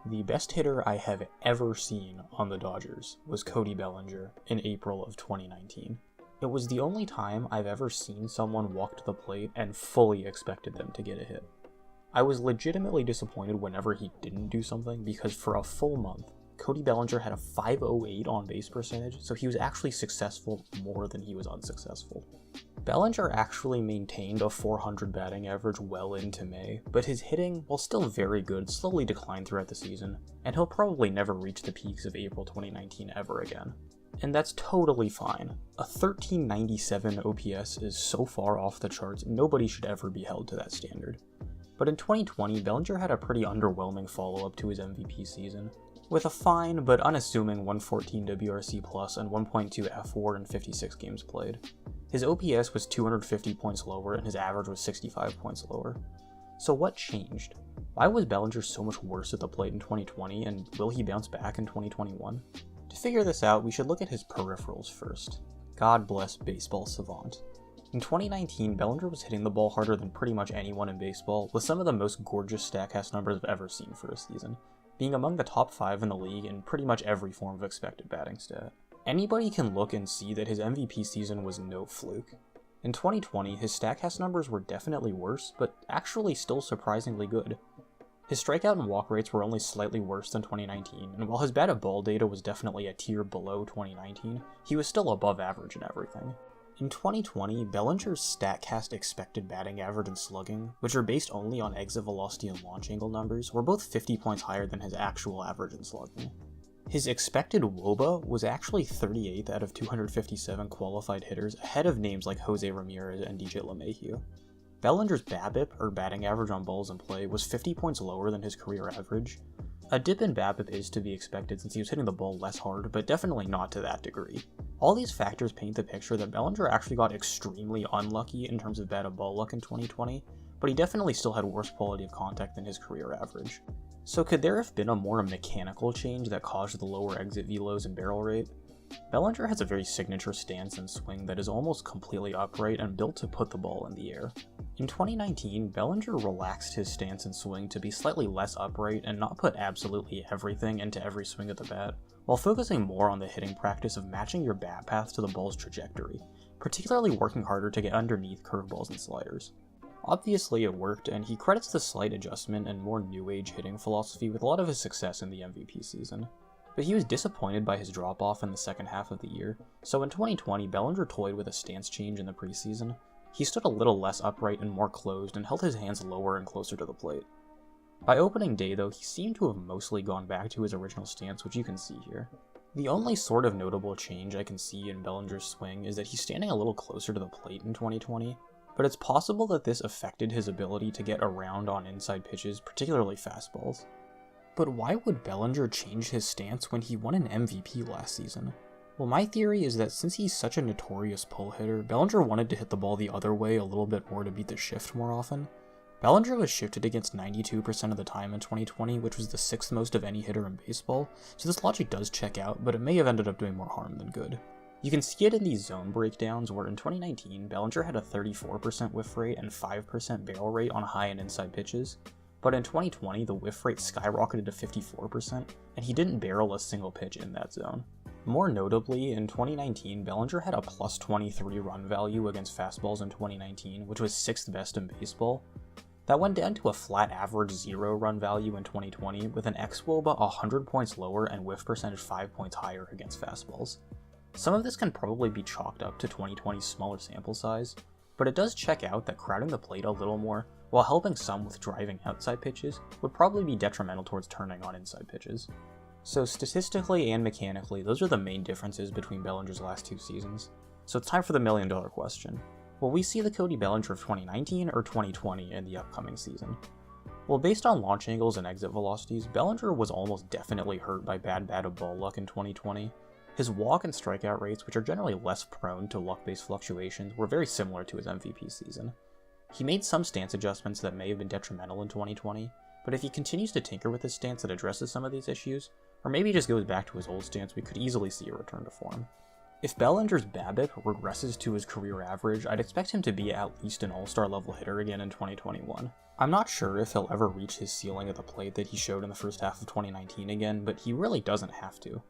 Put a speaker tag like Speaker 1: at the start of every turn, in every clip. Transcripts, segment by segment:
Speaker 1: The best hitter I have ever seen on the Dodgers was Cody Bellinger in April of 2019. It was the only time I've ever seen someone walk to the plate and fully expected them to get a hit. I was legitimately disappointed whenever he didn't do something because for a full month, Cody Bellinger had a .508 on-base percentage, so he was actually successful more than he was unsuccessful. Bellinger actually maintained a .400 batting average well into May, but his hitting, while still very good, slowly declined throughout the season, and he'll probably never reach the peaks of April 2019 ever again. And that's totally fine. A 1397 OPS is so far off the charts, nobody should ever be held to that standard. But in 2020, Bellinger had a pretty underwhelming follow-up to his MVP season, with a fine but unassuming 114 WRC plus and 1.2 F4 in 56 games played. His OPS was 250 points lower and his average was 65 points lower. So what changed? Why was Bellinger so much worse at the plate in 2020, and will he bounce back in 2021? To figure this out, we should look at his peripherals first. God bless baseball savant. In 2019, Bellinger was hitting the ball harder than pretty much anyone in baseball, with some of the most gorgeous Statcast numbers I've ever seen for a season, being among the top 5 in the league in pretty much every form of expected batting stat. Anybody can look and see that his MVP season was no fluke. In 2020, his Statcast numbers were definitely worse, but actually still surprisingly good. His strikeout and walk rates were only slightly worse than 2019, and while his batted ball data was definitely a tier below 2019, he was still above average in everything. In 2020, Bellinger's Statcast expected batting average and slugging, which are based only on exit velocity and launch angle numbers, were both 50 points higher than his actual average and slugging. His expected WOBA was actually 38th out of 257 qualified hitters, ahead of names like Jose Ramirez and DJ LeMahieu. Bellinger's BABIP, or batting average on balls in play, was 50 points lower than his career average. A dip in BABIP is to be expected since he was hitting the ball less hard, but definitely not to that degree. All these factors paint the picture that Bellinger actually got extremely unlucky in terms of batted ball luck in 2020, but he definitely still had worse quality of contact than his career average. So could there have been a more mechanical change that caused the lower exit velos and barrel rate? Bellinger has a very signature stance and swing that is almost completely upright and built to put the ball in the air. In 2019, Bellinger relaxed his stance and swing to be slightly less upright and not put absolutely everything into every swing of the bat, while focusing more on the hitting practice of matching your bat path to the ball's trajectory, particularly working harder to get underneath curveballs and sliders. Obviously it worked, and he credits the slight adjustment and more new age hitting philosophy with a lot of his success in the MVP season. But he was disappointed by his drop-off in the second half of the year, so in 2020 Bellinger toyed with a stance change in the preseason. He stood a little less upright and more closed and held his hands lower and closer to the plate. By opening day though, he seemed to have mostly gone back to his original stance, which you can see here. The only sort of notable change I can see in Bellinger's swing is that he's standing a little closer to the plate in 2020, but it's possible that this affected his ability to get around on inside pitches, particularly fastballs. But why would Bellinger change his stance when he won an MVP last season? Well, my theory is that since he's such a notorious pull hitter, Bellinger wanted to hit the ball the other way a little bit more to beat the shift more often. Bellinger was shifted against 92% of the time in 2020, which was the 6th most of any hitter in baseball, so this logic does check out, but it may have ended up doing more harm than good. You can see it in these zone breakdowns where in 2019, Bellinger had a 34% whiff rate and 5% barrel rate on high and inside pitches, but in 2020 the whiff rate skyrocketed to 54%, and he didn't barrel a single pitch in that zone. More notably, in 2019, Bellinger had a plus 23 run value against fastballs in 2019, which was 6th best in baseball. That went down to a flat average 0 run value in 2020, with an xWOBA 100 points lower and whiff percentage 5 points higher against fastballs. Some of this can probably be chalked up to 2020's smaller sample size, but it does check out that crowding the plate a little more, while helping some with driving outside pitches, would probably be detrimental towards turning on inside pitches. So statistically and mechanically, those are the main differences between Bellinger's last 2 seasons. So it's time for the million-dollar question. Will we see the Cody Bellinger of 2019 or 2020 in the upcoming season? Well, based on launch angles and exit velocities, Bellinger was almost definitely hurt by bad batted ball luck in 2020. His walk and strikeout rates, which are generally less prone to luck-based fluctuations, were very similar to his MVP season. He made some stance adjustments that may have been detrimental in 2020, but if he continues to tinker with his stance that addresses some of these issues, or maybe just goes back to his old stance, we could easily see a return to form. If Bellinger's BABIP regresses to his career average, I'd expect him to be at least an all-star level hitter again in 2021. I'm not sure if he'll ever reach his ceiling at the plate that he showed in the first half of 2019 again, but he really doesn't have to.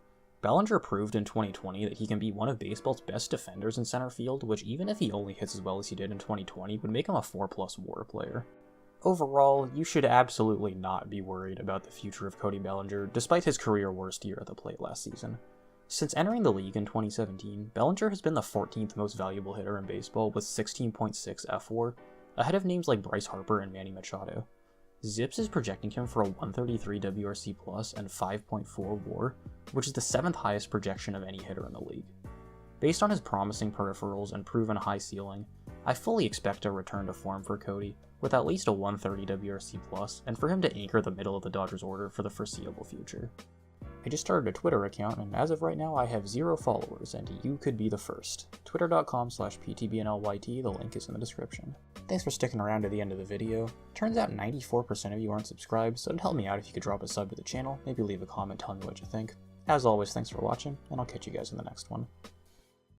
Speaker 1: Bellinger proved in 2020 that he can be one of baseball's best defenders in center field, which even if he only hits as well as he did in 2020 would make him a 4+ WAR player. Overall, you should absolutely not be worried about the future of Cody Bellinger, despite his career worst year at the plate last season. Since entering the league in 2017, Bellinger has been the 14th most valuable hitter in baseball with 16.6 F-WAR, ahead of names like Bryce Harper and Manny Machado. Zips is projecting him for a 133 WRC+ and 5.4 WAR, which is the 7th highest projection of any hitter in the league. Based on his promising peripherals and proven high ceiling, I fully expect a return to form for Cody, with at least a 130 WRC+, and for him to anchor the middle of the Dodgers order for the foreseeable future. I just started a Twitter account, and as of right now I have 0 followers, and you could be the first. Twitter.com/PTBNLYT, the link is in the description. Thanks for sticking around to the end of the video. Turns out 94% of you aren't subscribed, so it'd help me out if you could drop a sub to the channel, maybe leave a comment telling me what you think. As always, thanks for watching, and I'll catch you guys in the next one.